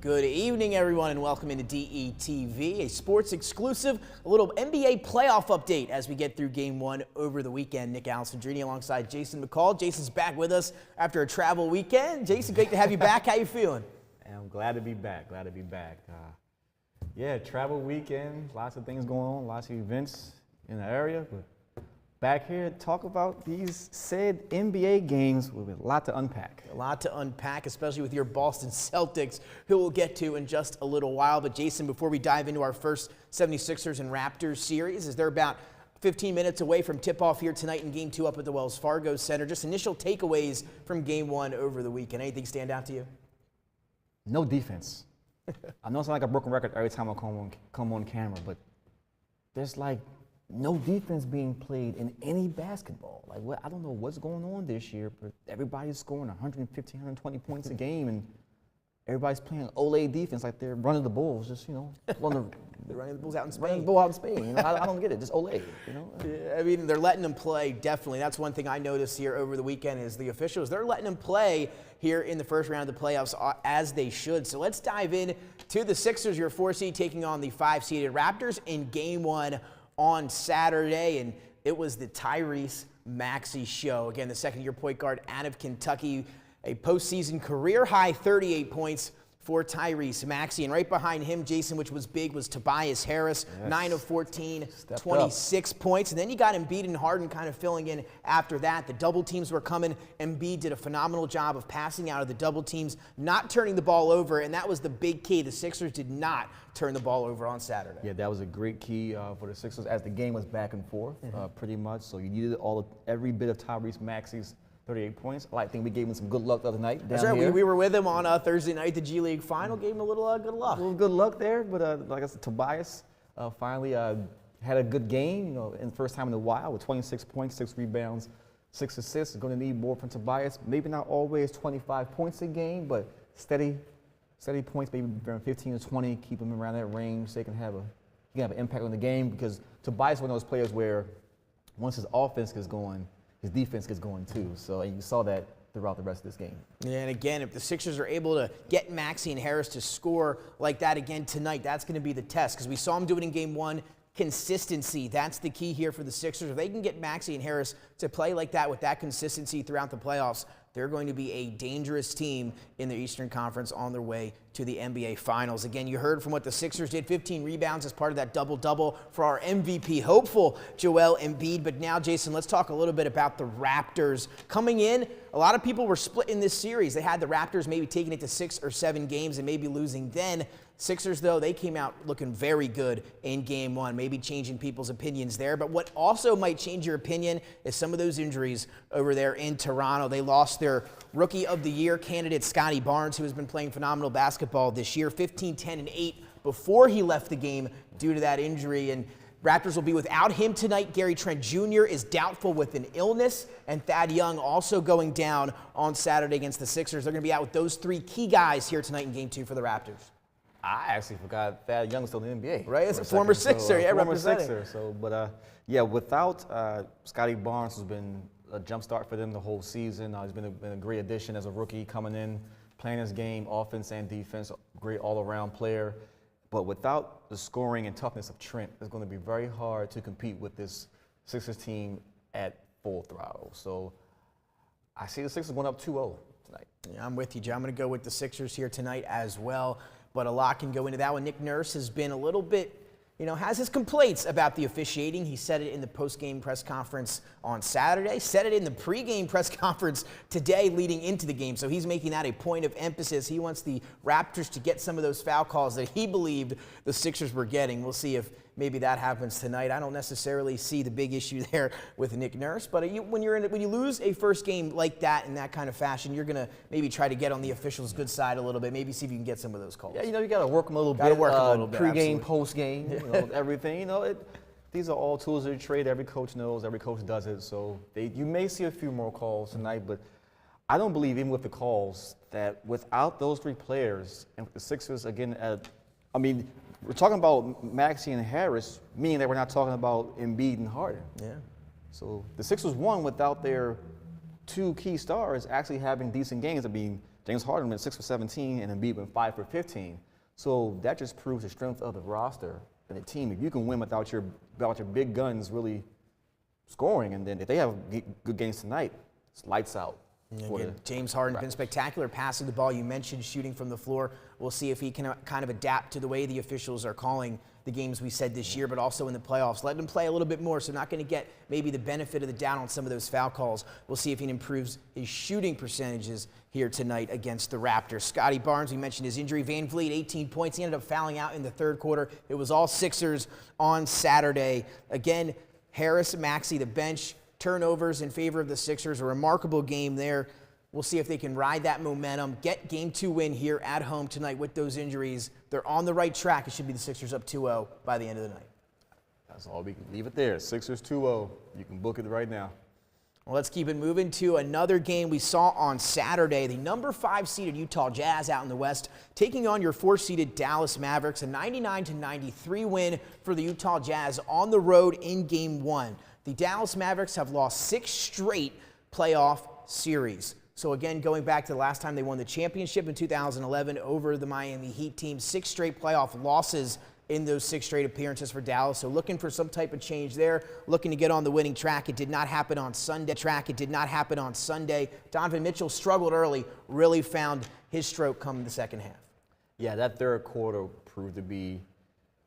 Good evening, everyone, and welcome into DETV, a sports exclusive, a little NBA playoff update as we get through Game 1 over the weekend. Nick Alessandrini alongside Jason McCall. Jason's back with us after a travel weekend. Jason, great to have you back. How you feeling? I'm glad to be back. Glad to be back. Yeah, travel weekend, lots of things going on, lots of events in the area. But back here to talk about these said NBA games with a lot to unpack. A lot to unpack, especially with your Boston Celtics, who we'll get to in just a little while. But Jason, before we dive into our first 76ers and Raptors series, as they're about 15 minutes away from tip-off here tonight in Game 2 up at the Wells Fargo Center, just initial takeaways from Game 1 over the weekend. Anything stand out to you? No defense. I know it's like a broken record every time I come on camera, but there's like no defense being played in any basketball. Like, I don't know what's going on this year, but everybody's scoring 115, 120 points a game, and everybody's playing Olay defense like they're running the Bulls, just, they're running the Bulls out in Spain. Running the Bulls out in Spain. I don't get it. Just Olay, Yeah, I mean, they're letting them play, definitely. That's one thing I noticed here over the weekend is the officials, they're letting them play here in the first round of the playoffs as they should. So let's dive in to the Sixers, your 4 seed, taking on the 5-seeded Raptors in Game 1 on Saturday, and it was the Tyrese Maxey show. Again, the second-year point guard out of Kentucky, a postseason career-high 38 points for Tyrese Maxey. And right behind him, Jason, which was big, was Tobias Harris, yes. 9 of 14, 26 points. And then you got Embiid and Harden kind of filling in after that. The double teams were coming. Embiid did a phenomenal job of passing out of the double teams, not turning the ball over, and that was the big key. The Sixers did not turn the ball over on Saturday. Yeah, that was a great key for the Sixers as the game was back and forth, pretty much. So you needed every bit of Tyrese Maxey's 38 points. I think we gave him some good luck the other night. That's right. We were with him on Thursday night, the G League final. Gave him a little good luck. A little good luck there, but like I said, Tobias finally had a good game. In the first time in a while with 26 points, 6 rebounds, 6 assists. Going to need more from Tobias. Maybe not always 25 points a game, but steady points, maybe around 15 to 20. Keep him around that range so he can have an impact on the game. Because Tobias is one of those players where once his offense gets going, his defense gets going too. So you saw that throughout the rest of this game. Yeah, and again, if the Sixers are able to get Maxey and Harris to score like that again tonight, that's going to be the test, because we saw him do it in Game 1. Consistency, that's the key here for the Sixers. If they can get Maxey and Harris to play like that with that consistency throughout the playoffs, they're going to be a dangerous team in the Eastern Conference on their way to the NBA Finals. Again, you heard from what the Sixers did, 15 rebounds as part of that double-double for our MVP hopeful Joel Embiid. But now, Jason, let's talk a little bit about the Raptors. Coming in, a lot of people were split in this series. They had the Raptors maybe taking it to 6 or 7 games and maybe losing then. Sixers, though, they came out looking very good in Game 1, maybe changing people's opinions there. But what also might change your opinion is some of those injuries over there in Toronto. They lost their Rookie of the Year candidate, Scotty Barnes, who has been playing phenomenal basketball this year, 15, 10, and 8 before he left the game due to that injury. And Raptors will be without him tonight. Gary Trent Jr. is doubtful with an illness, and Thad Young also going down on Saturday against the Sixers. They're going to be out with those 3 key guys here tonight in Game 2 for the Raptors. I actually forgot Thad Young's still in the NBA. Right, as a former Sixer, former Sixer. So, yeah, without Scotty Barnes, who's been a jump start for them the whole season. He's been a great addition as a rookie coming in, playing his game, offense and defense, great all-around player. But without the scoring and toughness of Trent, it's going to be very hard to compete with this Sixers team at full throttle. So I see the Sixers going up 2-0 tonight. Yeah, I'm with you, Joe. I'm going to go with the Sixers here tonight as well. But a lot can go into that one. Nick Nurse has been a little bit, has his complaints about the officiating. He said it in the post-game press conference on Saturday, said it in the pre-game press conference today leading into the game. So he's making that a point of emphasis. He wants the Raptors to get some of those foul calls that he believed the Sixers were getting. We'll see if maybe that happens tonight. I don't necessarily see the big issue there with Nick Nurse, but when you lose a first game like that in that kind of fashion, you're going to maybe try to get on the officials' good side a little bit, maybe see if you can get some of those calls. Yeah, you got to work them a little bit. Pre-game, post-game, everything. These are all tools of the trade. Every coach knows. Every coach does it. So you may see a few more calls tonight, but I don't believe, even with the calls, that without those 3 players and with the Sixers, again, we're talking about Maxey and Harris, meaning that we're not talking about Embiid and Harden. Yeah. So the Sixers won without their 2 key stars actually having decent games. James Harden went 6 for 17 and Embiid went 5 for 15. So that just proves the strength of the roster and the team. If you can win without your big guns really scoring, and then if they have good games tonight, it's lights out. James Harden been spectacular passing the ball. You mentioned shooting from the floor. We'll see if he can kind of adapt to the way the officials are calling the games we said this year, but also in the playoffs. Let him play a little bit more, so not going to get maybe the benefit of the doubt on some of those foul calls. We'll see if he improves his shooting percentages here tonight against the Raptors. Scotty Barnes, we mentioned his injury. Van Vliet, 18 points. He ended up fouling out in the third quarter. It was all Sixers on Saturday. Again, Harris, Maxey, the bench. Turnovers in favor of the Sixers. A remarkable game there. We'll see if they can ride that momentum, get Game 2 win here at home tonight with those injuries. They're on the right track. It should be the Sixers up 2-0 by the end of the night. That's all we can leave it there. Sixers 2-0. You can book it right now. Well, let's keep it moving to another game we saw on Saturday. The number 5 seeded Utah Jazz out in the West taking on your 4 seeded Dallas Mavericks. A 99-93 win for the Utah Jazz on the road in Game 1. The Dallas Mavericks have lost 6 straight playoff series. So again, going back to the last time they won the championship in 2011 over the Miami Heat team, 6 straight playoff losses in those 6 straight appearances for Dallas. So looking for some type of change there, looking to get on the winning track. It did not happen on Sunday. Donovan Mitchell struggled early, really found his stroke come the second half. Yeah, that third quarter proved to be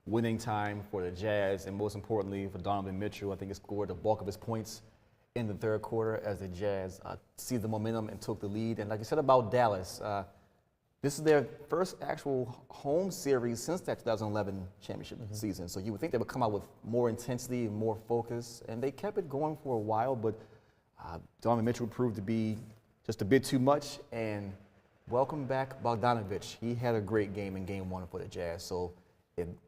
winning time for the Jazz, and most importantly for Donovan Mitchell. I think he scored the bulk of his points in the third quarter as the Jazz seized the momentum and took the lead. And like you said about Dallas, this is their first actual home series since that 2011 championship season. So you would think they would come out with more intensity and more focus, and they kept it going for a while, but Donovan Mitchell proved to be just a bit too much. And welcome back Bogdanović. He had a great game in Game 1 for the Jazz. So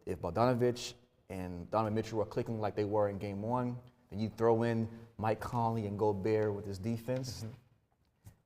if Bogdanović and Donovan Mitchell are clicking like they were in Game 1, then you throw in Mike Conley and Gobert with his defense,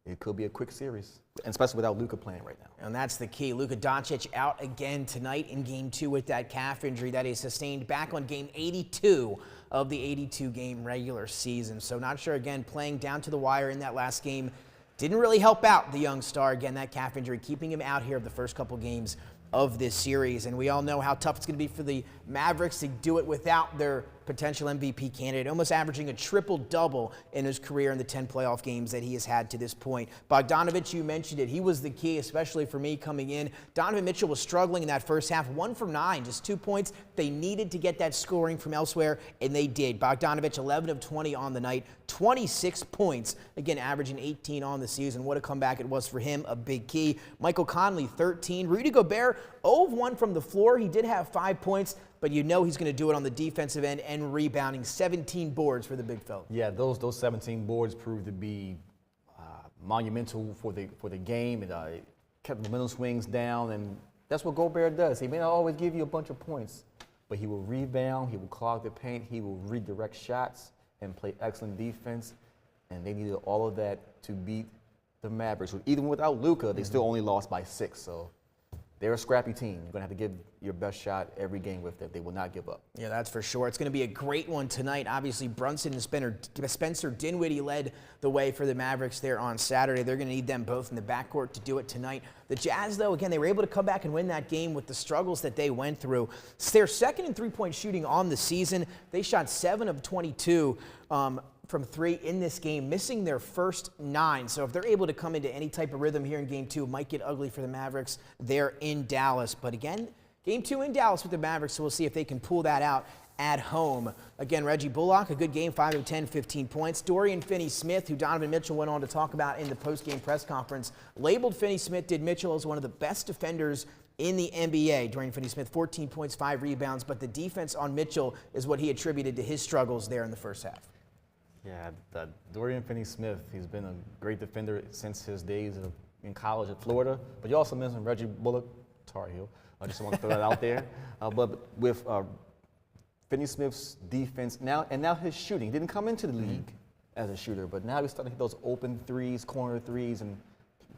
it could be a quick series, and especially without Luka playing right now. And that's the key. Luka Doncic out again tonight in Game 2 with that calf injury that he sustained back on Game 82 of the 82-game regular season. So not sure, again, playing down to the wire in that last game didn't really help out the young star. Again, that calf injury keeping him out here of the first couple games of this series. And we all know how tough it's going to be for the Mavericks to do it without their potential MVP candidate, almost averaging a triple-double in his career in the 10 playoff games that he has had to this point. Bogdanović, you mentioned it. He was the key, especially for me coming in. Donovan Mitchell was struggling in that first half, 1 from 9, just 2 points. They needed to get that scoring from elsewhere, and they did. Bogdanović, 11 of 20 on the night, 26 points, again, averaging 18 on the season. What a comeback it was for him, a big key. Michael Conley, 13. Rudy Gobert, 0 of 1 from the floor. He did have 5 points, but you know he's going to do it on the defensive end and rebounding. 17 boards for the big fella. Yeah, those 17 boards proved to be monumental for the game. It kept the momentum swings down, and that's what Gobert does. He may not always give you a bunch of points, but he will rebound, he will clog the paint, he will redirect shots and play excellent defense, and they needed all of that to beat the Mavericks. Even without Luka, they still only lost by 6, so they're a scrappy team. You're going to have to give your best shot every game with them. They will not give up. Yeah, that's for sure. It's going to be a great one tonight. Obviously, Brunson and Spencer Dinwiddie led the way for the Mavericks there on Saturday. They're going to need them both in the backcourt to do it tonight. The Jazz, though, again, they were able to come back and win that game with the struggles that they went through. It's their second in three-point shooting on the season. They shot 7 of 22 from 3 in this game, missing their first 9. So if they're able to come into any type of rhythm here in Game 2, it might get ugly for the Mavericks there in Dallas. But again, Game 2 in Dallas with the Mavericks, so we'll see if they can pull that out at home. Again, Reggie Bullock, a good game, 5 of 10, 15 points. Dorian Finney-Smith, who Donovan Mitchell went on to talk about in the post-game press conference, labeled Finney-Smith, did Mitchell as one of the best defenders in the NBA. Dorian Finney-Smith, 14 points, 5 rebounds, but the defense on Mitchell is what he attributed to his struggles there in the first half. Yeah, Dorian Finney-Smith, he's been a great defender since his days in college at Florida. But you also mentioned Reggie Bullock, Tar Heel. I just want to throw that out there. But with Finney-Smith's defense now his shooting, he didn't come into the league as a shooter, but now he's starting to hit those open threes, corner threes, and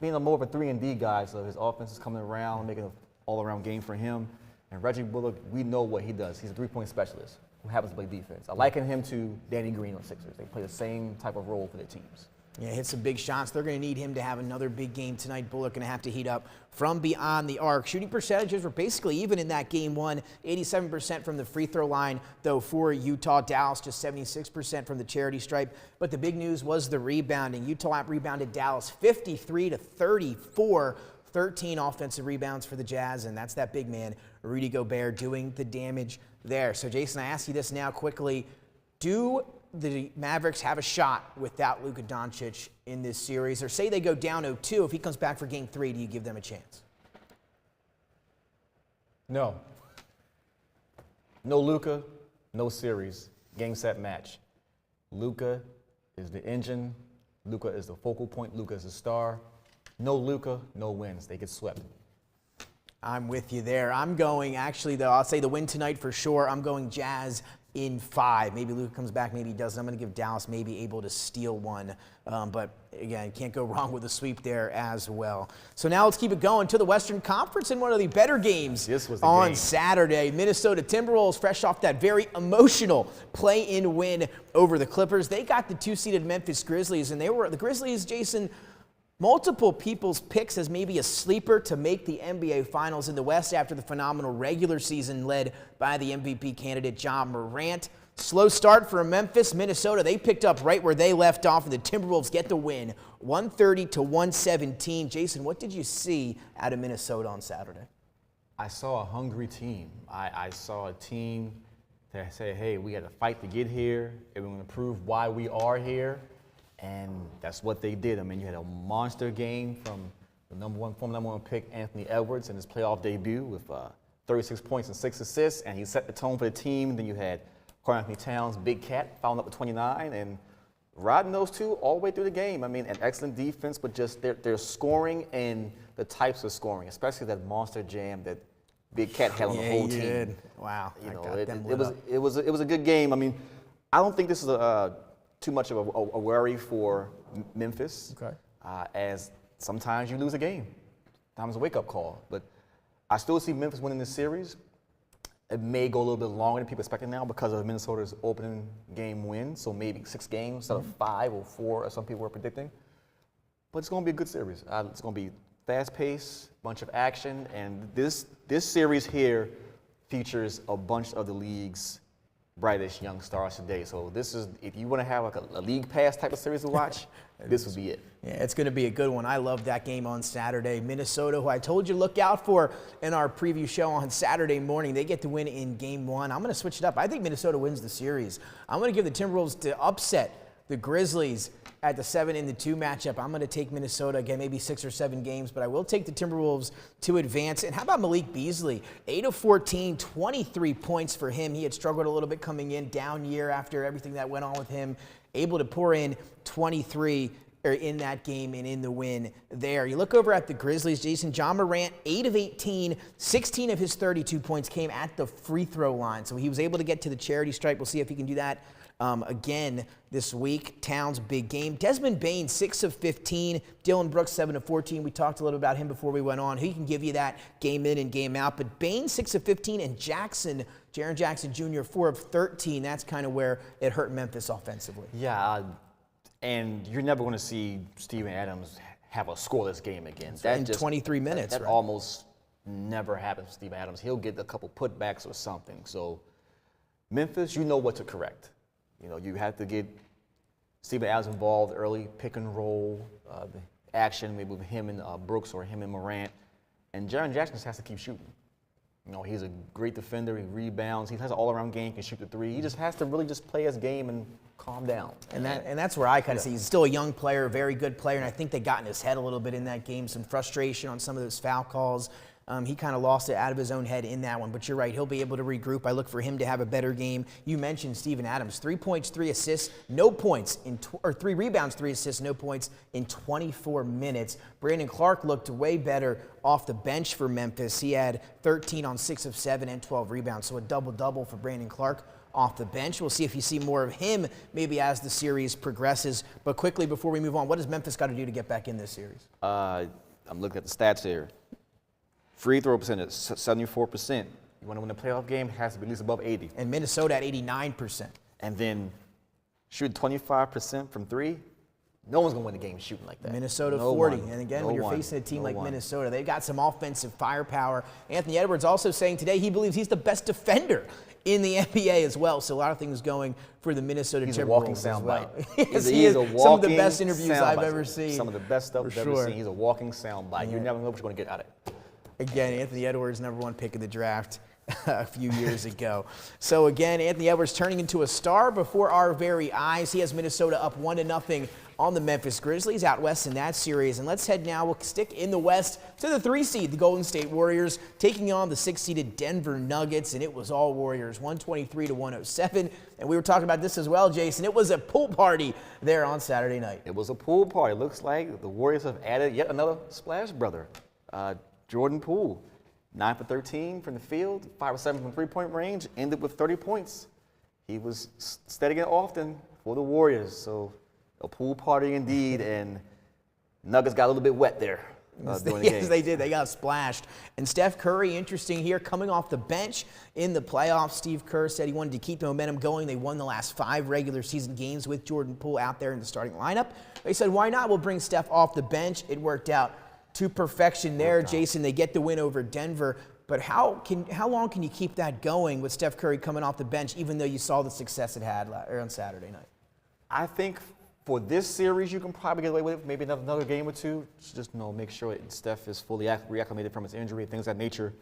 being more of a 3-and-D guy. So his offense is coming around, making an all-around game for him. And Reggie Bullock, we know what he does. He's a three-point specialist who happens to play defense. I liken him to Danny Green on Sixers. They play the same type of role for their teams. Yeah, hit some big shots. They're going to need him to have another big game tonight. Bullock going to have to heat up from beyond the arc. Shooting percentages were basically even in that game one. 87% from the free throw line, though, for Utah. Dallas just 76% from the charity stripe. But the big news was the rebounding. Utah rebounded Dallas 53-34. 13 offensive rebounds for the Jazz, and that's that big man, Rudy Gobert, doing the damage there. So, Jason, I ask you this now quickly. Do the Mavericks have a shot without Luka Doncic in this series? Or say they go down 0-2, if he comes back for Game 3, do you give them a chance? No. No Luka, no series. Game, set, match. Luka is the engine. Luka is the focal point. Luka is the star. No Luka, no wins. They get swept. I'm with you there. I'm going, actually, though, I'll say the win tonight for sure. I'm going Jazz in 5. Maybe Luka comes back, maybe he doesn't. I'm going to give Dallas maybe able to steal one. But, again, can't go wrong with a sweep there as well. So now let's keep it going to the Western Conference in one of the better games on Saturday. Minnesota Timberwolves, fresh off that very emotional play-in win over the Clippers. They got the 2-seeded Memphis Grizzlies, and the Grizzlies, Jason, multiple people's picks as maybe a sleeper to make the NBA Finals in the West after the phenomenal regular season led by the MVP candidate Jamal Murray. Slow start for Memphis. Minnesota, they picked up right where they left off, and the Timberwolves get the win, 130-117. Jason, what did you see out of Minnesota on Saturday? I saw a hungry team. I saw a team that said, hey, we had to fight to get here, and we're going to prove why we are here. And that's what they did. I mean, you had a monster game from the former number one pick, Anthony Edwards, in his playoff debut with 36 points and 6 assists, and he set the tone for the team. Then you had Karl-Anthony Towns, Big Cat, following up with 29, and riding those two all the way through the game. I mean, an excellent defense, but just their scoring and the types of scoring, especially that monster jam that Big Cat had on the whole team. Did. Wow. You know, it was a good game. I mean, I don't think this is too much of a worry for Memphis, as sometimes you lose a game. Sometimes a wake-up call. But I still see Memphis winning this series. It may go a little bit longer than people expect now because of Minnesota's opening game win, so maybe 6 games instead of 5 or 4, as some people were predicting. But it's going to be a good series. It's going to be fast-paced, bunch of action, and this series here features a bunch of the league's brightest young stars today. So this is, if you want to have like a league pass type of series to watch, this would be it. Yeah, it's going to be a good one. I love that game on Saturday. Minnesota, who I told you to look out for in our preview show on Saturday morning, they get to win in Game 1. I'm going to switch it up. I think Minnesota wins the series. I'm going to give the Timberwolves to upset the Grizzlies at the 7-2 matchup. I'm going to take Minnesota again, maybe 6 or 7 games, but I will take the Timberwolves to advance. And how about Malik Beasley? 8 of 14, 23 points for him. He had struggled a little bit coming in, down year after everything that went on with him. Able to pour in 23 in that game and in the win there. You look over at the Grizzlies, Jason, Jamal Murray, 8 of 18, 16 of his 32 points came at the free throw line. So he was able to get to the charity stripe. We'll see if he can do that again this week. Towns, big game. Desmond Bane, 6 of 15. Dylan Brooks, 7 of 14. We talked a little about him before we went on. He can give you that game in and game out. But Bane, 6 of 15, and Jaren Jackson Jr., 4 of 13. That's kind of where it hurt Memphis offensively. Yeah, and you're never going to see Steven Adams have a scoreless game again. In 23 minutes. That almost never happens to Steven Adams. He'll get a couple putbacks or something. So Memphis, you know what to correct. You know, you have to get Steven Adams involved early, pick and roll, the action, maybe with him and Brooks or him and Morant. And Jaren Jackson just has to keep shooting. You know, he's a great defender. He rebounds. He has an all-around game, can shoot the three. He just has to really just play his game and calm down. And that's where I kind of see he's still a young player, a very good player, and I think they got in his head a little bit in that game, some frustration on some of those foul calls. He kind of lost it out of his own head in that one, but you're right, he'll be able to regroup. I look for him to have a better game. You mentioned Steven Adams, 3 points, 3 assists, no points, or 3 rebounds, 3 assists, no points in 24 minutes. Brandon Clark looked way better off the bench for Memphis. He had 13 on 6 of 7 and 12 rebounds, so a double-double for Brandon Clark off the bench. We'll see if you see more of him maybe as the series progresses. But quickly, before we move on, what does Memphis got to do to get back in this series? I'm looking at the stats here. Free throw percentage, 74%. You want to win a playoff game, it has to be at least above 80. And Minnesota at 89%. And then shoot 25% from 3. No one's going to win the game shooting like that. Minnesota No 40. one. And again, No when you're one. facing a team No like one. Minnesota, they've got some offensive firepower. Anthony Edwards also saying today he believes he's the best defender in the NBA as well. So a lot of things going for the Minnesota He's Timberwolves a walking as soundbite. well. He's He is a walking some of the best interviews I've soundbite. ever seen. Some of the best stuff For I've ever sure. seen. He's a walking soundbite. You never know what you're going to get out of it. Again, Anthony Edwards, #1 pick of the draft a few years ago. So again, Anthony Edwards turning into a star before our very eyes. He has Minnesota up 1-0 on the Memphis Grizzlies out west in that series. And let's head now, we'll stick in the west to the 3 seed, the Golden State Warriors, taking on the 6-seeded Denver Nuggets. And it was all Warriors, 123-107. And we were talking about this as well, Jason. It was a pool party there on Saturday night. It was a pool party. Looks like the Warriors have added yet another splash brother, Jordan Poole. 9 for 13 from the field, 5 for 7 from three-point range, ended with 30 points. He was steady and often for the Warriors. So a pool party indeed, and Nuggets got a little bit wet there during the game. Yes, they did. They got splashed. And Steph Curry, interesting here, coming off the bench in the playoffs. Steve Kerr said he wanted to keep the momentum going. They won the last 5 regular season games with Jordan Poole out there in the starting lineup. They said, why not? We'll bring Steph off the bench. It worked out to perfection there, Jason. They get the win over Denver. But how long can you keep that going with Steph Curry coming off the bench, even though you saw the success it had on Saturday night? I think for this series, you can probably get away with it, maybe another game or two. Just make sure Steph is fully reacclimated from his injury, things of that nature.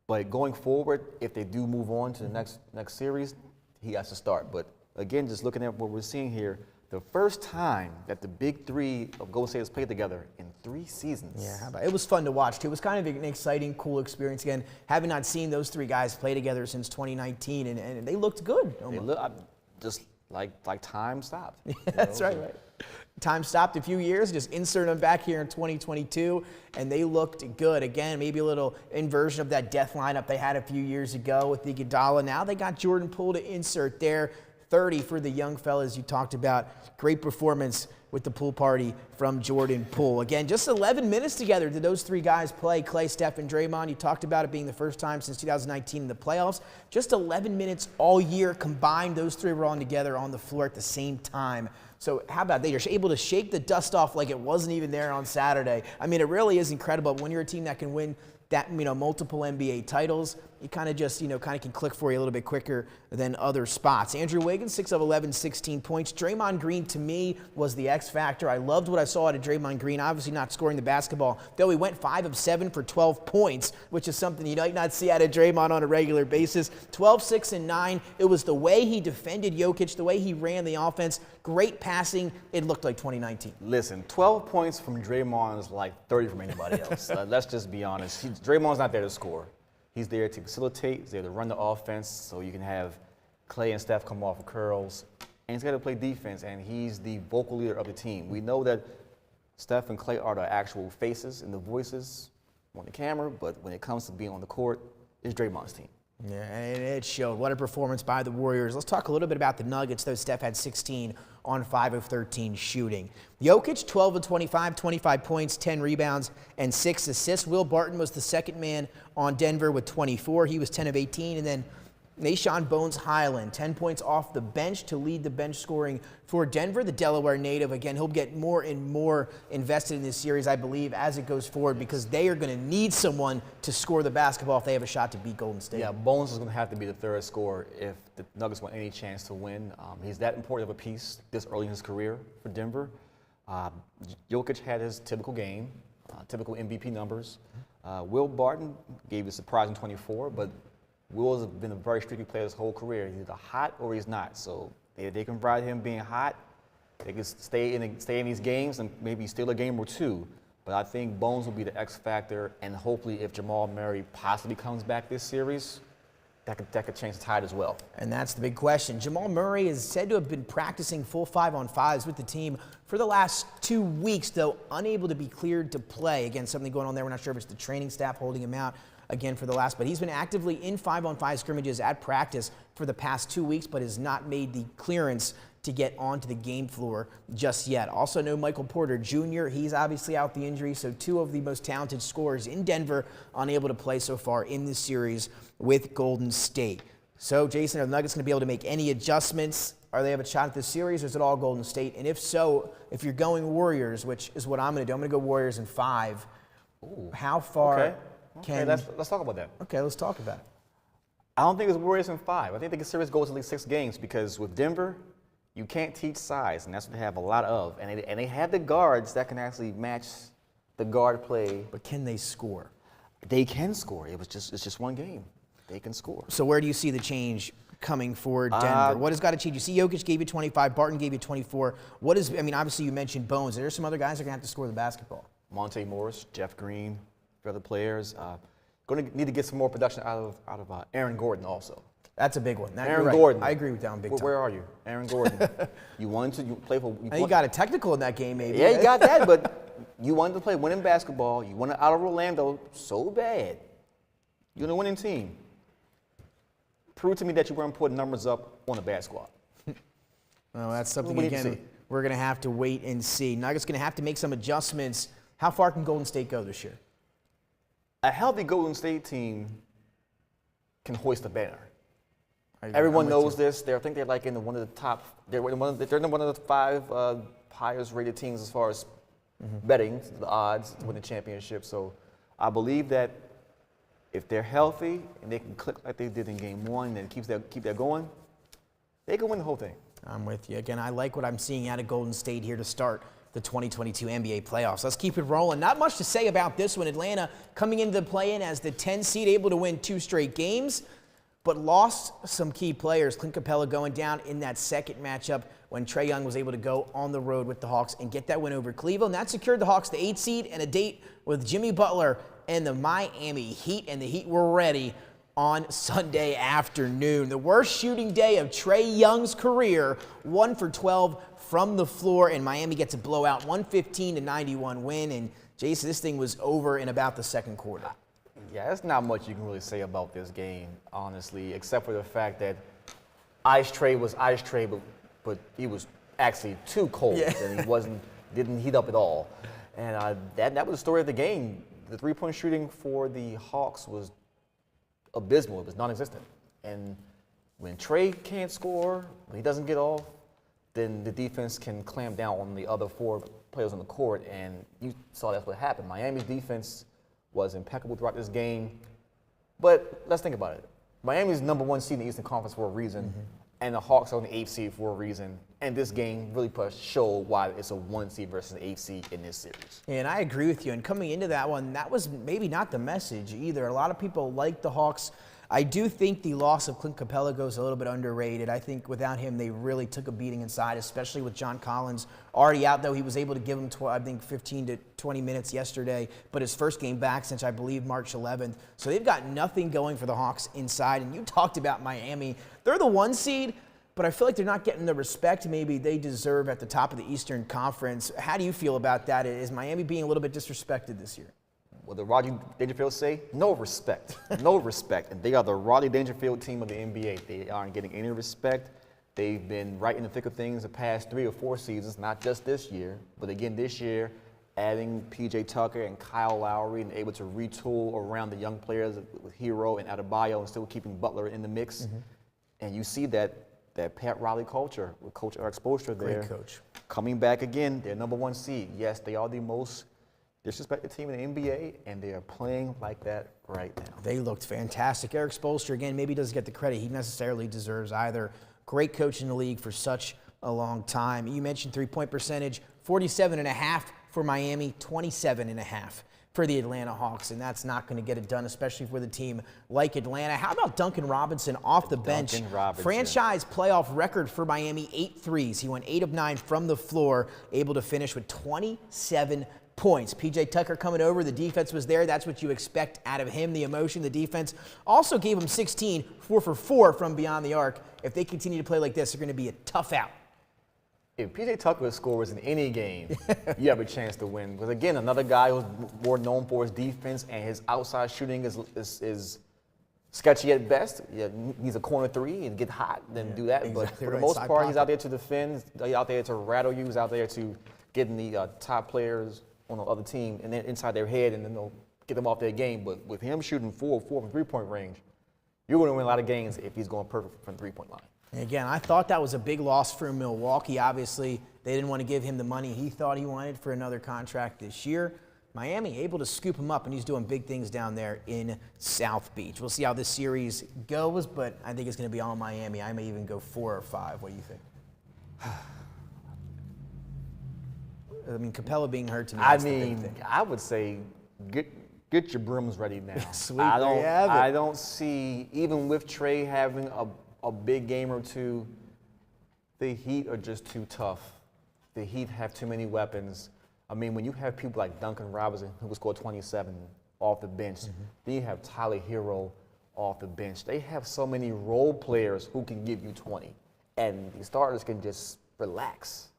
But going forward, if they do move on to the next series, he has to start. But again, just looking at what we're seeing here, the first time that the big three of Golden State has played together in 3 seasons. Yeah, how about it? It was fun to watch too. It was kind of an exciting, cool experience again. Having not seen those 3 guys play together since 2019, and they looked good. They look just like time stopped. That's right. Time stopped a few years, just insert them back here in 2022, and they looked good. Again, maybe a little inversion of that death lineup they had a few years ago with Iguodala. Now they got Jordan Poole to insert there. 30 for the young fellas you talked about. Great performance with the pool party from Jordan Poole. Again, just 11 minutes together did those 3 guys play, Klay, Steph, and Draymond. You talked about it being the first time since 2019 in the playoffs. Just 11 minutes all year combined. Those 3 were on together on the floor at the same time. So how about they? You're able to shake the dust off like it wasn't even there on Saturday. I mean, it really is incredible. When you're a team that can win that, multiple NBA titles, you kind of just, can click for you a little bit quicker than other spots. Andrew Wiggins, 6 of 11, 16 points. Draymond Green, to me, was the X factor. I loved what I saw out of Draymond Green, obviously not scoring the basketball, though he went 5 of 7 for 12 points, which is something you might not see out of Draymond on a regular basis. 12, 6, and 9. It was the way he defended Jokic, the way he ran the offense. Great passing. It looked like 2019. Listen, 12 points from Draymond is like 30 from anybody else. Let's just be honest. Draymond's not there to score. He's there to facilitate. He's there to run the offense so you can have Klay and Steph come off of curls. And he's got to play defense, and he's the vocal leader of the team. We know that Steph and Klay are the actual faces and the voices on the camera, but when it comes to being on the court, it's Draymond's team. Yeah, and it showed. What a performance by the Warriors. Let's talk a little bit about the Nuggets, though. Steph had 16 on 5 of 13 shooting. Jokic, 12 of 25, 25 points, 10 rebounds, and 6 assists. Will Barton was the second man on Denver with 24. He was 10 of 18. And then Nashawn Bones-Highland, 10 points off the bench to lead the bench scoring for Denver. The Delaware native, again, he'll get more and more invested in this series, I believe, as it goes forward, because they are going to need someone to score the basketball if they have a shot to beat Golden State. Yeah, Bones is going to have to be the third scorer if the Nuggets want any chance to win. He's that important of a piece this early in his career for Denver. Jokic had his typical game, typical MVP numbers. Will Barton gave a surprising 24, but Will has been a very streaky player his whole career. He's either hot or he's not. So they can ride him being hot. They can stay in these games and maybe steal a game or two. But I think Bones will be the X factor, and hopefully if Jamal Murray possibly comes back this series, that could change the tide as well. And that's the big question. Jamal Murray is said to have been practicing full 5-on-5s with the team for the last 2 weeks, though unable to be cleared to play. Again, something going on there. We're not sure if it's the training staff holding him out again for the last, but he's been actively in 5-on-5 scrimmages at practice for the past 2 weeks, but has not made the clearance to get onto the game floor just yet. Also no Michael Porter Jr. He's obviously out the injury, so 2 of the most talented scorers in Denver unable to play so far in this series with Golden State. So, Jason, are the Nuggets going to be able to make any adjustments? Are they have a shot at this series, or is it all Golden State? And if so, if you're going Warriors, which is what I'm going to do, I'm going to go Warriors in 5. Ooh. How far can... Let's talk about that. Okay, let's talk about it. I don't think it's Warriors in 5. I think the series goes at least 6 games because with Denver, you can't teach size, and that's what they have a lot of. And they have the guards that can actually match the guard play. But can they score? They can score. It's just one game. They can score. So where do you see the change coming for Denver? What has got to change? You see Jokic gave you 25, Barton gave you 24. Obviously you mentioned Bones. Are there some other guys that are going to have to score the basketball? Monte Morris, Jeff Green, other players. Going to need to get some more production out of Aaron Gordon also. That's a big one. Aaron Gordon. I agree with that one big time. Where are you? Aaron Gordon. You play for... You got a technical in that game, maybe. Yeah, you got that, but you wanted to play winning basketball. You wanted out of Orlando so bad. You're the winning team. Prove to me that you weren't putting numbers up on a bad squad. Well, that's something, again, we're going to have to wait and see. Nuggets going to have to make some adjustments. How far can Golden State go this year? A healthy Golden State team can hoist the banner. Everyone knows this. I think they're like in one of the top. They're in one of the 5 highest rated teams as far as betting, the odds to win the championship. So I believe that if they're healthy and they can click like they did in Game 1 and keep that going, they can win the whole thing. I'm with you. Again, I like what I'm seeing out of Golden State here to start the 2022 NBA playoffs. Let's keep it rolling. Not much to say about this one. Atlanta coming into the play-in as the 10 seed, able to win 2 straight games, but lost some key players. Clint Capella going down in that second matchup when Trae Young was able to go on the road with the Hawks and get that win over Cleveland. That secured the Hawks the 8 seed and a date with Jimmy Butler and the Miami Heat, and the Heat were ready on Sunday afternoon. The worst shooting day of Trae Young's career, 1 for 12 from the floor, and Miami gets a blowout, 115-91 win. And Jason, this thing was over in about the second quarter. Yeah, there's not much you can really say about this game, honestly, except for the fact that Ice Trae was Ice Trae, but he was actually too cold, and he didn't heat up at all. And that was the story of the game. The three-point shooting for the Hawks was abysmal. It was non-existent. And when Trae can't score, when he doesn't get off, then the defense can clamp down on the other 4 players on the court, and you saw that's what happened. Miami's defense was impeccable throughout this game. But let's think about it. Miami's #1 seed in the Eastern Conference for a reason, and the Hawks are on the 8th seed for a reason. And this game really showed why it's a 1 seed versus an 8 seed in this series. And I agree with you. And coming into that one, that was maybe not the message either. A lot of people like the Hawks. I do think the loss of Clint Capella goes a little bit underrated. I think without him, they really took a beating inside, especially with John Collins already out, though he was able to give him, 15 to 20 minutes yesterday, but his first game back since, I believe, March 11th. So they've got nothing going for the Hawks inside. And you talked about Miami. They're the 1 seed, but I feel like they're not getting the respect maybe they deserve at the top of the Eastern Conference. How do you feel about that? Is Miami being a little bit disrespected this year? What did Rodney Dangerfield say? No respect. No respect. And they are the Rodney Dangerfield team of the NBA. They aren't getting any respect. They've been right in the thick of things the past 3 or 4 seasons, not just this year, but again this year, adding P.J. Tucker and Kyle Lowry and able to retool around the young players with Hero and Adebayo and still keeping Butler in the mix. And you see that Pat Riley culture with Coach Eric Spoelstra there. Great coach. Coming back again, they're #1 seed. Yes, they are the most disrespected team in the NBA, and they are playing like that right now. They looked fantastic. Eric Spoelstra, again, maybe doesn't get the credit he necessarily deserves either. Great coach in the league for such a long time. You mentioned three-point percentage, 47.5 for Miami, 27.5 for the Atlanta Hawks, and that's not going to get it done, especially with a team like Atlanta. How about Duncan Robinson off the bench? Franchise playoff record for Miami, 8 threes. He went 8 of 9 from the floor, able to finish with 27 points. P.J. Tucker coming over. The defense was there. That's what you expect out of him, the emotion. The defense also gave him 16, 4 for 4 from beyond the arc. If they continue to play like this, they're going to be a tough out. If P.J. Tucker scores in any game, you have a chance to win. Because, again, another guy who's more known for his defense and his outside shooting is sketchy at best. Yeah, he's a corner 3 and get hot, then do that. Exactly, but for the most part, he's out there to defend. He's out there to rattle you. He's out there to get in the top players on the other team and then inside their head, and then they'll get them off their game. But with him shooting 4 from 3-point range, You're going to win a lot of games if he's going perfect from the three-point line. And again, I thought that was a big loss for Milwaukee. Obviously, they didn't want to give him the money he thought he wanted for another contract this year. Miami able to scoop him up, and he's doing big things down there in South Beach. We'll see how this series goes, but I think it's going to be all Miami. I may even go 4 or 5. What do you think? I mean, Capella being hurt to me. I mean, I would say get your brooms ready now. Sweet, there you have it. I don't see, even with Trey having a big game or two, the Heat are just too tough. The Heat have too many weapons. I mean, when you have people like Duncan Robinson, who could score 27 off the bench, then you have Tyler Hero off the bench. They have so many role players who can give you 20, and the starters can just relax.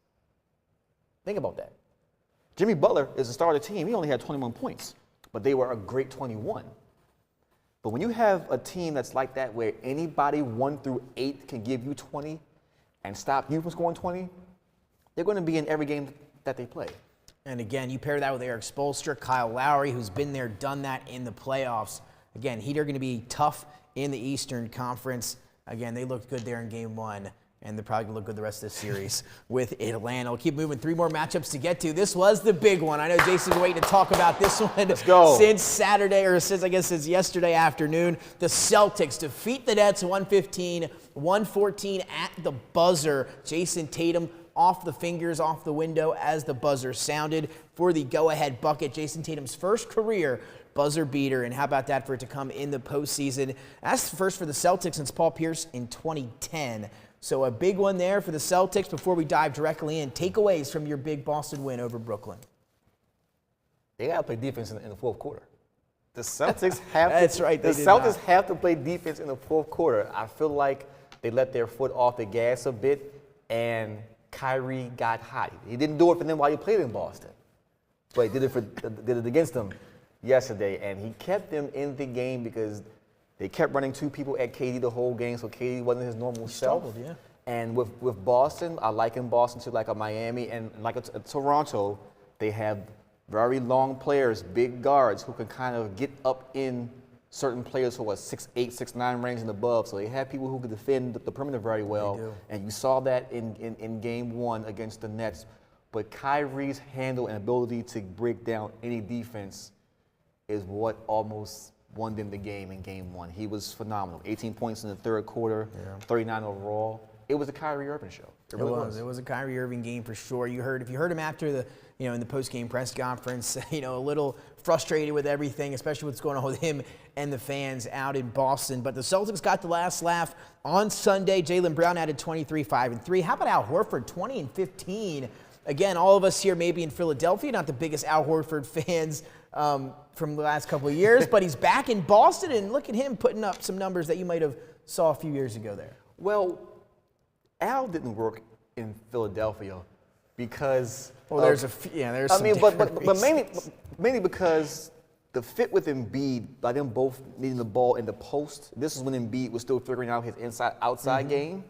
Think about that. Jimmy Butler is a starter team. He only had 21 points, but they were a great 21. But when you have a team that's like that, where anybody 1 through 8 can give you 20 and stop you from scoring 20, they're going to be in every game that they play. And again, you pair that with Eric Spoelstra, Kyle Lowry, who's been there, done that in the playoffs. Again, Heat are going to be tough in the Eastern Conference. Again, they looked good there in Game 1, and they're probably going to look good the rest of the series with Atlanta. We'll keep moving. 3 more matchups to get to. This was the big one. I know Jason's waiting to talk about this one. Let's go. Since Saturday, or since yesterday afternoon. The Celtics defeat the Nets 115-114 at the buzzer. Jason Tatum off the fingers, off the window as the buzzer sounded for the go-ahead bucket. Jason Tatum's first career buzzer beater, and how about that for it to come in the postseason? That's the first for the Celtics since Paul Pierce in 2010. So a big one there for the Celtics. Before we dive directly in, takeaways from your big Boston win over Brooklyn. They got to play defense in the fourth quarter. The Celtics have That's right. The Celtics have to play defense in the fourth quarter. I feel like they let their foot off the gas a bit, and Kyrie got hot. He didn't do it for them while he played in Boston, but he did it against them yesterday, and he kept them in the game because they kept running 2 people at KD the whole game, so KD wasn't his normal self. Struggled, yeah. And with Boston, I liken Boston to like a Miami, and like a Toronto, they have very long players, big guards who can kind of get up in certain players who are 6'8", 6'9" range and above. So they have people who can defend the perimeter very well. And you saw that in Game 1 against the Nets. But Kyrie's handle and ability to break down any defense is what almost won them the game in Game 1. He was phenomenal. 18 points in the third quarter, 39 overall. It was a Kyrie Irving show. It really was. It was a Kyrie Irving game for sure. If you heard him after the, in the post-game press conference, a little frustrated with everything, especially what's going on with him and the fans out in Boston. But the Celtics got the last laugh on Sunday. Jaylen Brown added 23, 5, and 3. How about Al Horford, 20 and 15? Again, all of us here maybe in Philadelphia, not the biggest Al Horford fans from the last couple of years, but he's back in Boston, and look at him putting up some numbers that you might have saw a few years ago there. Well, Al didn't work in Philadelphia because there's some but mainly because the fit with Embiid, by them both needing the ball in the post. This is when Embiid was still figuring out his inside-outside game,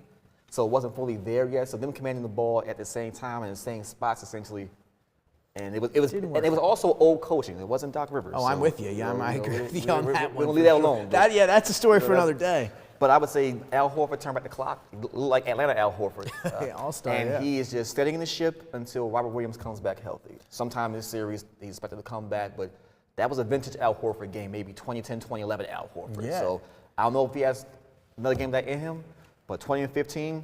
so it wasn't fully there yet. So them commanding the ball at the same time and the same spots essentially, and it was also old coaching. It wasn't Doc Rivers. Oh, I'm with you. Yeah, I agree with you on that one. We'll leave that alone. That's a story for another day. But I would say Al Horford turned back the clock, like Atlanta Al Horford. All-star, and he is just steadying the ship until Robert Williams comes back healthy. Sometime in this series, he's expected to come back, but that was a vintage Al Horford game, maybe 2010, 2011 Al Horford. Yeah. So I don't know if he has another game like that in him, but 20 and 15,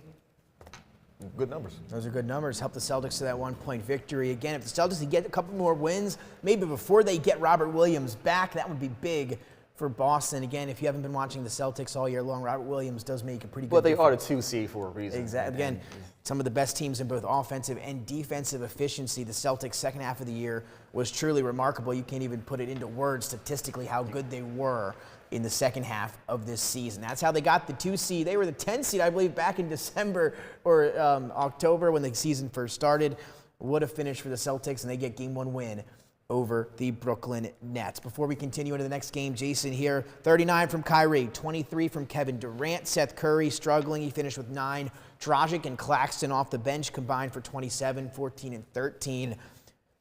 good numbers. Those are good numbers. Help the Celtics to that 1-point victory. Again, if the Celtics can get a couple more wins, maybe before they get Robert Williams back, that would be big for Boston. Again, if you haven't been watching the Celtics all year long, Robert Williams does make a pretty good difference. But they are the 2 seed for a reason. Exactly. Again, some of the best teams in both offensive and defensive efficiency. The Celtics' second half of the year was truly remarkable. You can't even put it into words statistically how good they were in the second half of this season. That's how they got the 2 seed. They were the 10 seed, I believe, back in December or October when the season first started. What a finish for the Celtics, and they get Game 1 win over the Brooklyn Nets. Before we continue into the next game, Jason here, 39 from Kyrie, 23 from Kevin Durant. Seth Curry struggling. He finished with 9. Dragic and Claxton off the bench combined for 27, 14, and 13.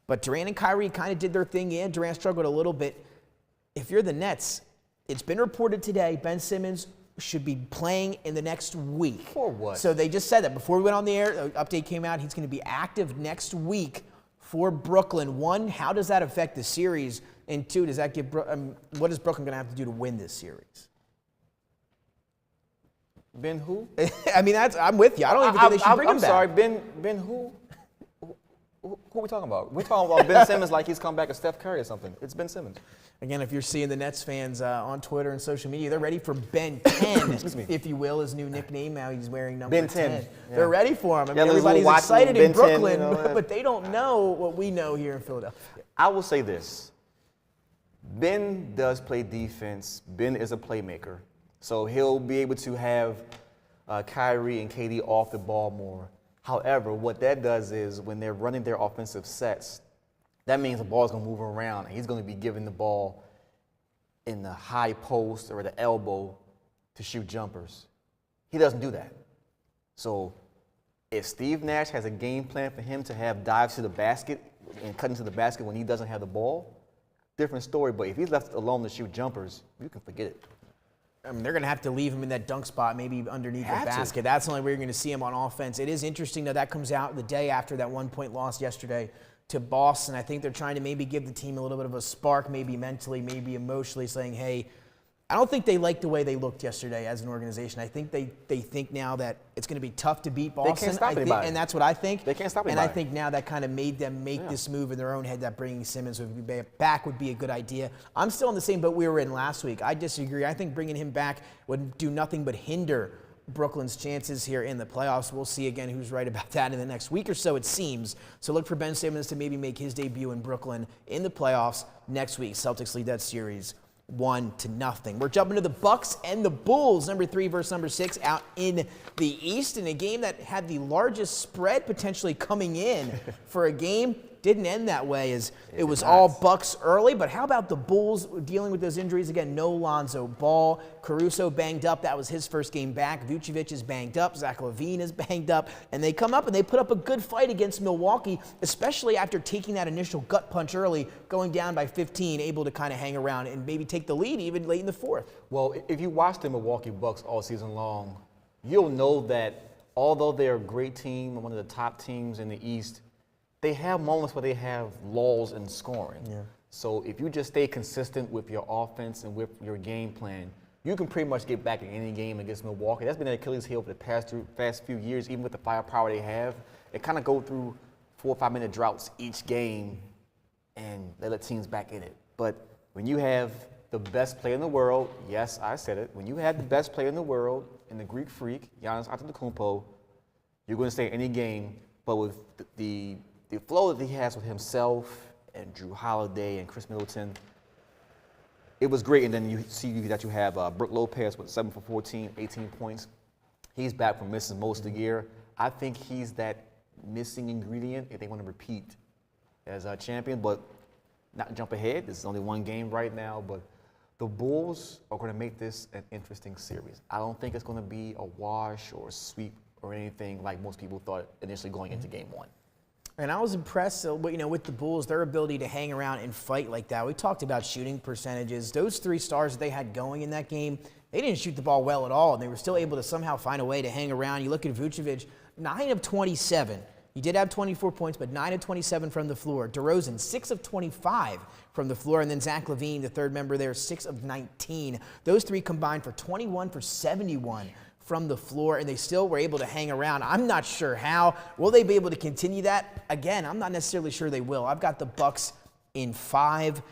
But Durant and Kyrie kind of did their thing. Durant struggled a little bit. If you're the Nets, it's been reported today, Ben Simmons should be playing in the next week. For what? So they just said that before we went on the air. The update came out. He's going to be active next week for Brooklyn. One, how does that affect the series? And two, does that give what is Brooklyn going to have to do to win this series? Ben who? I mean, I'm with you. I don't even think they should bring him back. I'm sorry, Ben who? Who are we talking about? We're talking about Ben Simmons like he's come back as Steph Curry or something. It's Ben Simmons. Again, if you're seeing the Nets fans on Twitter and social media, they're ready for Ben 10, if you will, his new nickname. Now he's wearing number Ben 10. Yeah. They're ready for him. I mean, Yeah, everybody's excited in Ben 10, Brooklyn, you know, but they don't know what we know here in Philadelphia. I will say this. Ben does play defense. Ben is a playmaker. So he'll be able to have Kyrie and KD off the ball more. However, what that does is when they're running their offensive sets, that means the ball is going to move around, and he's going to be giving the ball in the high post or the elbow to shoot jumpers. He doesn't do that. So if Steve Nash has a game plan for him to have dives to the basket and cut into the basket when he doesn't have the ball, different story. But if he's left alone to shoot jumpers, you can forget it. I mean, they're going to have to leave him in that dunk spot, maybe underneath the basket. That's the only way you're going to see him on offense. It is interesting that comes out the day after that 1-point loss yesterday to Boston. I think they're trying to maybe give the team a little bit of a spark, maybe mentally, maybe emotionally, saying, hey, I don't think they like the way they looked yesterday as an organization. I think they think now that it's going to be tough to beat Boston. They can't stop anybody. And that's what I think. They can't stop anybody. And I think now that kind of made them make this move in their own head that bringing Simmons back would be a good idea. I'm still in the same boat we were in last week. I disagree. I think bringing him back would do nothing but hinder Brooklyn's chances here in the playoffs. We'll see again who's right about that in the next week or so, it seems. So look for Ben Simmons to maybe make his debut in Brooklyn in the playoffs next week. Celtics lead that series 1-0. We're jumping to the Bucks and the Bulls, number 3 versus number 6, out in the East in a game that had the largest spread potentially coming in for a game. Didn't end that way as it was all Bucks early. But how about the Bulls dealing with those injuries? Again, no Lonzo Ball. Caruso banged up. That was his first game back. Vucevic is banged up. Zach LaVine is banged up. And they come up and they put up a good fight against Milwaukee, especially after taking that initial gut punch early, going down by 15, able to kind of hang around and maybe take the lead even late in the fourth. Well, if you watch the Milwaukee Bucks all season long, you'll know that although they're a great team, one of the top teams in the East, they have moments where they have lulls in scoring. Yeah. So if you just stay consistent with your offense and with your game plan, you can pretty much get back in any game against Milwaukee. That's been an Achilles heel for the past few years, even with the firepower they have. They kind of go through 4 or 5 minute droughts each game, and they let teams back in it. But when you have the best player in the world, yes, I said it, when you have the best player in the world and the Greek freak, Giannis Antetokounmpo, you're going to stay in any game. But with the flow that he has with himself and Drew Holiday and Chris Middleton, it was great. And then you see that you have Brook Lopez with 7 for 14, 18 points. He's back from missing most of the year. I think he's that missing ingredient if they want to repeat as a champion, but not jump ahead. This is only one game right now, but the Bulls are going to make this an interesting series. I don't think it's going to be a wash or a sweep or anything like most people thought initially going into game 1. And I was impressed, with the Bulls, their ability to hang around and fight like that. We talked about shooting percentages. Those 3 stars that they had going in that game, they didn't shoot the ball well at all, and they were still able to somehow find a way to hang around. You look at Vucevic, 9 of 27. He did have 24 points, but 9 of 27 from the floor. DeRozan, 6 of 25 from the floor. And then Zach LaVine, the third member there, 6 of 19. Those 3 combined for 21 for 71 from the floor, and they still were able to hang around. I'm not sure how. Will they be able to continue that? Again, I'm not necessarily sure they will. I've got the Bucks in 5.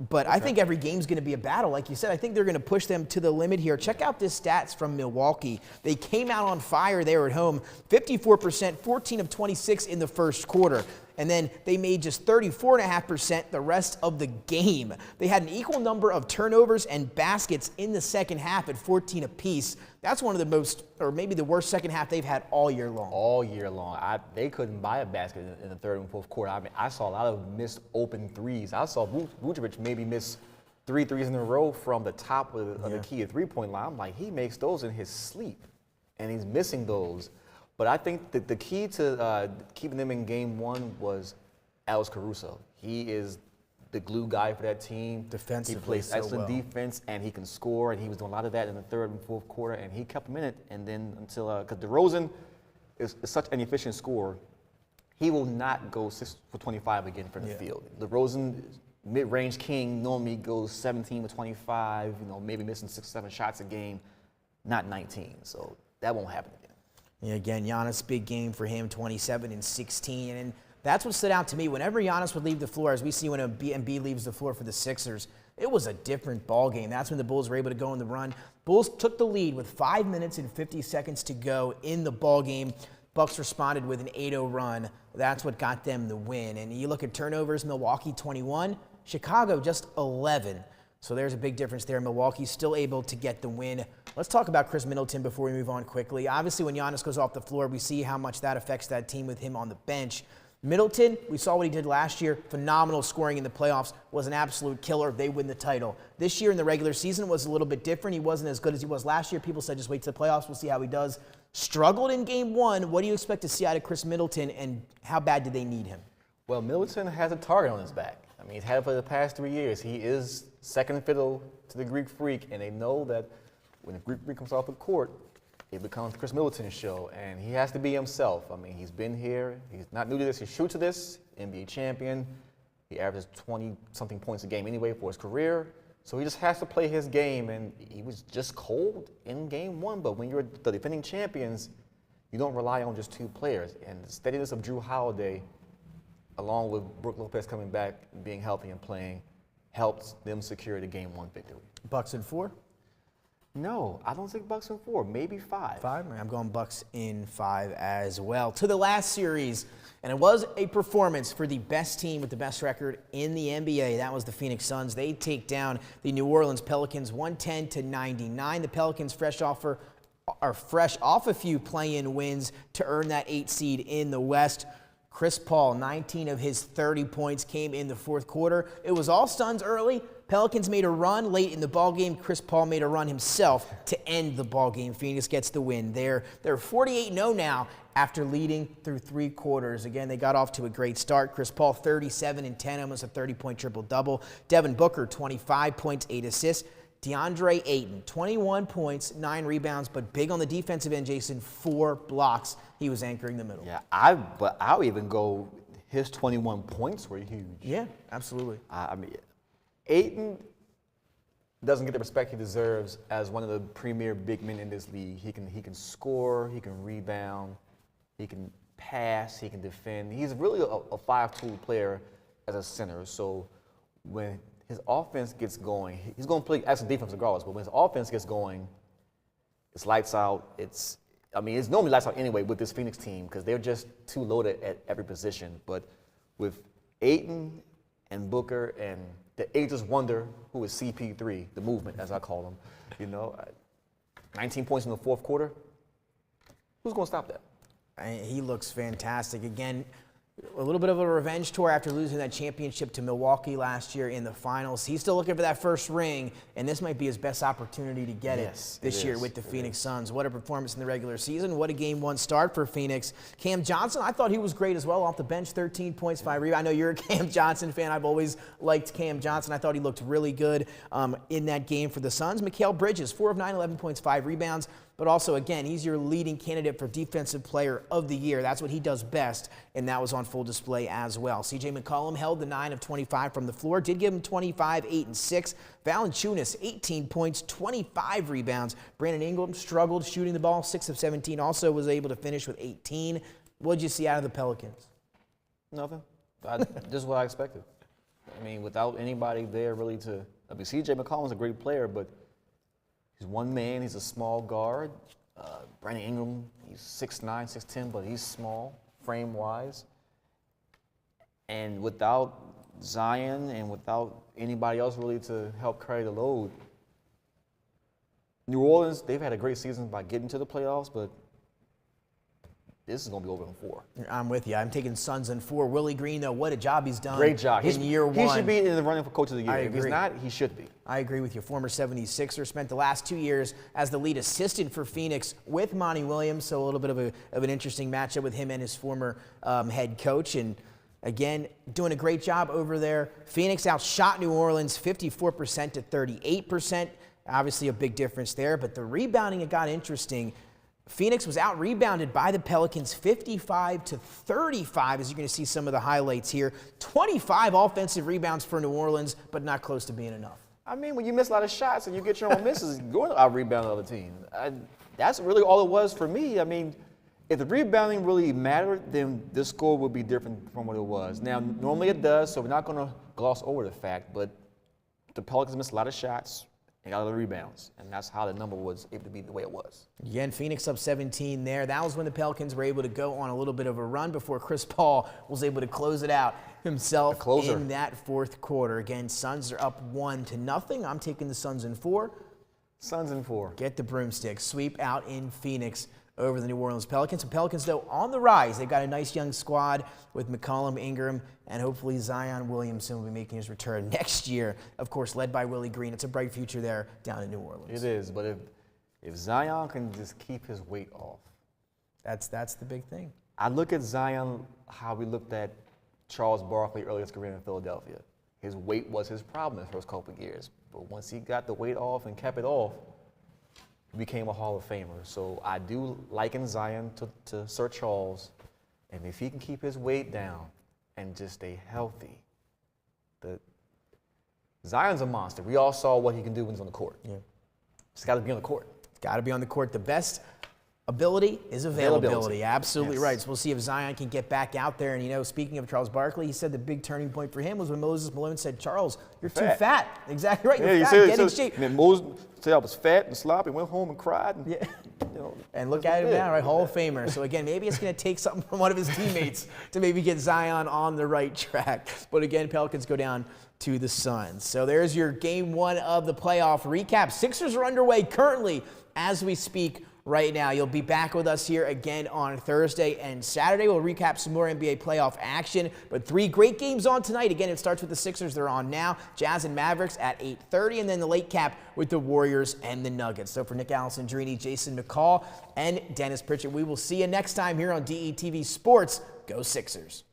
But I think every game's going to be a battle. Like you said, I think they're going to push them to the limit here. Check out this stats from Milwaukee. They came out on fire there at home, 54%, 14 of 26 in the first quarter. And then they made just 34.5% the rest of the game. They had an equal number of turnovers and baskets in the second half at 14 apiece. That's one of the most, or maybe the worst second half they've had all year long. All year long. They couldn't buy a basket in the third and fourth quarter. I mean, I saw a lot of missed open threes. I saw Vucevic maybe miss 3 threes in a row from the top of the key at three-point line. I'm like, he makes those in his sleep, and he's missing those. But I think that the key to keeping them in game 1 was Alex Caruso. He is the glue guy for that team. Defensively, he plays so excellent well. defense, and he can score, and he was doing a lot of that in the third and fourth quarter, and he kept him in it. And then until because DeRozan is such an efficient scorer, he will not go 6 for 25 again from the field. DeRozan, mid-range king, normally goes 17 for 25, maybe missing 6 or 7 shots a game, not 19. So that won't happen again. Yeah, again, Giannis, big game for him, 27 and 16. And that's what stood out to me. Whenever Giannis would leave the floor, as we see when Embiid leaves the floor for the Sixers, it was a different ball game. That's when the Bulls were able to go on the run. Bulls took the lead with 5 minutes and 50 seconds to go in the ball game. Bucks responded with an 8-0 run. That's what got them the win. And you look at turnovers, Milwaukee 21, Chicago just 11. So there's a big difference there. Milwaukee's still able to get the win. Let's talk about Chris Middleton before we move on quickly. Obviously, when Giannis goes off the floor, we see how much that affects that team with him on the bench. Middleton, we saw what he did last year. Phenomenal scoring in the playoffs. Was an absolute killer. They win the title. This year in the regular season was a little bit different. He wasn't as good as he was last year. People said just wait to the playoffs. We'll see how he does. Struggled in game one. What do you expect to see out of Chris Middleton, and how bad do they need him? Well, Middleton has a target on his back. I mean, he's had it for the past 3 years. He is second fiddle to the Greek Freak, and they know that when the Greek Freak comes off the court, it becomes Chris Middleton's show, and he has to be himself. I mean, he's been here. He's not new to this. He's true to this. NBA champion. He averages 20-something points a game anyway for his career. So he just has to play his game, and he was just cold in game one. But when you're the defending champions, you don't rely on just 2 players. And the steadiness of Drew Holiday, along with Brook Lopez coming back, being healthy and playing, helped them secure the game 1 victory. Bucks in 4? No, I don't think Bucks in 4, maybe 5. 5? I'm going Bucks in 5 as well. To the last series, and it was a performance for the best team with the best record in the NBA. That was the Phoenix Suns. They take down the New Orleans Pelicans 110-99. The Pelicans fresh off a few play-in wins to earn that 8 seed in the West. Chris Paul, 19 of his 30 points came in the fourth quarter. It was all Suns early. Pelicans made a run late in the ballgame. Chris Paul made a run himself to end the ballgame. Phoenix gets the win. They're 48-0 now after leading through 3 quarters. Again, they got off to a great start. Chris Paul, 37 and 10, almost a 30-point triple-double. Devin Booker, 25 points, 8 assists. DeAndre Ayton, 21 points, 9 rebounds, but big on the defensive end, Jason, 4 blocks. He was anchoring the middle. Yeah, but I'll even go, his 21 points were huge. Yeah, absolutely. I mean, Ayton doesn't get the respect he deserves as one of the premier big men in this league. He can score, he can rebound, he can pass, he can defend. He's really a 5-tool player as a center. So when his offense gets going, he's going to play excellent defense regardless, but when his offense gets going, it's lights out. It's normally lights out anyway with this Phoenix team because they're just too loaded at every position. But with Ayton and Booker and the ageless wonder who is CP3, the movement as I call him, 19 points in the fourth quarter, who's going to stop that? He looks fantastic. Again, a little bit of a revenge tour after losing that championship to Milwaukee last year in the finals. He's still looking for that first ring, and this might be his best opportunity to get it this year with the Phoenix Suns. What a performance in the regular season. What a game 1 start for Phoenix. Cam Johnson, I thought he was great as well off the bench, 13 points, 5 rebounds. I know you're a Cam Johnson fan. I've always liked Cam Johnson. I thought he looked really good in that game for the Suns. Mikal Bridges, 4 of 9, 11 points, 5 rebounds. But also, again, he's your leading candidate for Defensive Player of the Year. That's what he does best, and that was on full display as well. C.J. McCollum held the 9 of 25 from the floor, did give him 25, 8, and 6. Valanciunas, 18 points, 25 rebounds. Brandon Ingram struggled shooting the ball, 6 of 17. Also was able to finish with 18. What did you see out of the Pelicans? Nothing. This is what I expected. I mean, without anybody there really to – C.J. McCollum's a great player, but – he's one man. He's a small guard. Brandon Ingram, he's 6'9", 6'10", but he's small, frame-wise. And without Zion and without anybody else really to help carry the load, New Orleans, they've had a great season by getting to the playoffs, but this is going to be over in 4. I'm with you. I'm taking Suns in 4. Willie Green, though, what a job he's done. Great job. In year 1. He should be in the running for Coach of the Year. I agree. If he's not, he should be. I agree with you. Former 76er, spent the last 2 years as the lead assistant for Phoenix with Monty Williams, so a little bit of an interesting matchup with him and his former head coach. And again, doing a great job over there. Phoenix outshot New Orleans 54% to 38%. Obviously a big difference there, but the rebounding, it got interesting. Phoenix was out-rebounded by the Pelicans 55 to 35, as you're going to see some of the highlights here. 25 offensive rebounds for New Orleans, but not close to being enough. I mean, when you miss a lot of shots and you get your own misses, you're going to out-rebound the other team. That's really all it was for me. I mean, if the rebounding really mattered, then this score would be different from what it was. Now, normally it does, so we're not going to gloss over the fact, but the Pelicans missed a lot of shots and got a lot of rebounds, and that's how the number was able to be the way it was. Again, Phoenix up 17 there. That was when the Pelicans were able to go on a little bit of a run before Chris Paul was able to close it out himself in that fourth quarter. Again, Suns are up 1-0. I'm taking the Suns in 4. Suns in 4. Get the broomstick. Sweep out in Phoenix over the New Orleans Pelicans. The Pelicans, though, on the rise. They've got a nice young squad with McCollum, Ingram, and hopefully Zion Williamson will be making his return next year. Of course, led by Willie Green. It's a bright future there down in New Orleans. It is, but if Zion can just keep his weight off. That's the big thing. I look at Zion how we looked at Charles Barkley earlier in his career in Philadelphia. His weight was his problem in the first couple of years, but once he got the weight off and kept it off, he became a Hall of Famer. So I do liken Zion to Sir Charles, and if he can keep his weight down and just stay healthy, Zion's a monster. We all saw what he can do when he's on the court. Yeah. Just got to be on the court. Got to be on the court. The best ability is availability. Absolutely right. So we'll see if Zion can get back out there. And, you know, speaking of Charles Barkley, he said the big turning point for him was when Moses Malone said, Charles, you're too fat. Exactly right. You're fat. Get in shape. And then Moses said I was fat and sloppy, went home and cried. And, you know, and look at him now, right? Hall of Famer. So, again, maybe it's going to take something from one of his teammates to maybe get Zion on the right track. But, again, Pelicans go down to the Suns. So there's your game 1 of the playoff recap. Sixers are underway currently as we speak right now. You'll be back with us here again on Thursday and Saturday. We'll recap some more NBA playoff action, but 3 great games on tonight. Again, it starts with the Sixers. They're on now. Jazz and Mavericks at 8:30, and then the late cap with the Warriors and the Nuggets. So for Nick Alessandrini, Jason McCall, and Dennis Pritchett, we will see you next time here on DETV Sports. Go Sixers.